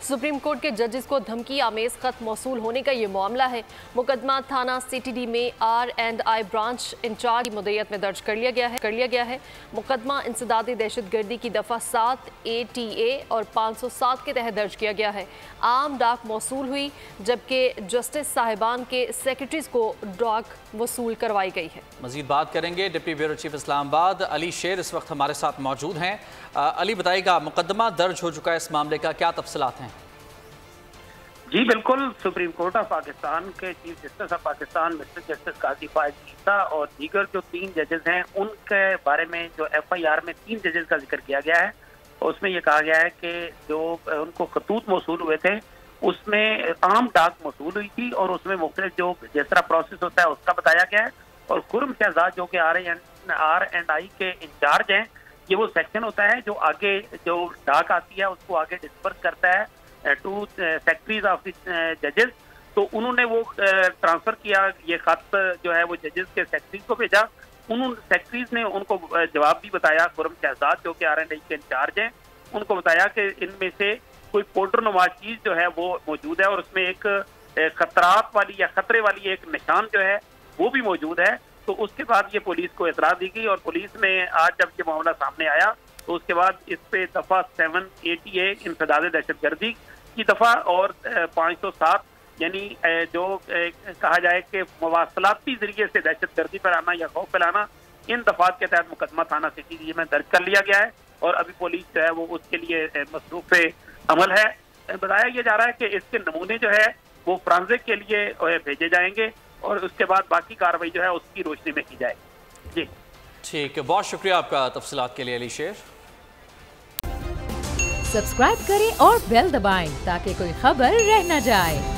Supreme court के जजेस को धमकी आमेज खत मौसूल होने का ये मामला है। मुकदमा थाना CTD में R&I ब्रांच इंचार्ज की मुद्दत में दर्ज कर लिया गया है। मुकदमा इंसदादी दहशतगर्दी की दफ़ा 7 ATA और 507 के तहत दर्ज किया गया है। आम डाक मौसूल हुई, जबकि जस्टिस साहिबान के सेक्रेटरीज को डाक वसूल करवाई गई है। मजीद बात करेंगे deputy bureau chief Islamabad Ali शेर इस वक्त हमारे साथ मौजूद हैं। अली बताइएगा, मुकदमा दर्ज हो चुका है, इस मामले का क्या तफसीलात हैं? जी बिल्कुल, सुप्रीम कोर्ट ऑफ पाकिस्तान के chief justice of Pakistan mister justice Qazi Faez Isa और दीगर जो 3 जजेस हैं उनके बारे में जो FIR में 3 जजेस का जिक्र किया गया है, उसमें ये कहा गया है कि जो उनको खतूत मौसूल हुए थे उसमें आम डाक मौसूल हुई थी और उसमें मुख्तलिफ जो जिस तरह प्रोसेस होता है उसका बताया गया है। और खुर्रम शहजाद जो कि R&I के इंचार्ज हैं, ये वो सेक्शन होता है जो आगे जो डाक आती है उसको आगे डिस्पर्स करता है टू सेक्रेटरीज ऑफ जजेस। तो उन्होंने वो ट्रांसफर किया, ये खत जो है वो जजेस के सेक्रेटरीज को भेजा। उन्होंने सेक्रेटरीज ने उनको जवाब भी बताया, खुर्रम शहजाद जो कि R&I के इंचार्ज हैं उनको बताया कि इनमें से कोई पोर्टरनुमा चीज जो है वो मौजूद है और उसमें एक खतरात वाली या खतरे वाली एक निशान जो है वो भी मौजूद है। तो उसके बाद ये पुलिस को इतला दी गई और पुलिस में आज जब ये मामला सामने आया तो उसके बाद इस पे दफा 7 ATA इंसदाद दहशतगर्दी की दफा और 507 यानी जो कहा जाए कि मवासलाती जरिए से दहशतगर्दी फैलाना या खौफ फैलाना, इन दफात के तहत मुकदमा थाना CTD में दर्ज कर लिया गया है और अभी पुलिस जो है वो उसके लिए मसरूफ अमल है। बताया यह जा रहा है कि इसके नमूने जो है वो फोरेंसिक के लिए भेजे जाएंगे और उसके बाद बाकी कार्रवाई जो है उसकी रोशनी में की जाएगी। जी ठीक है, बहुत शुक्रिया आपका तफसीलात के लिए अली शेर। सब्सक्राइब करें और बेल दबाएं ताकि कोई खबर रह न जाए।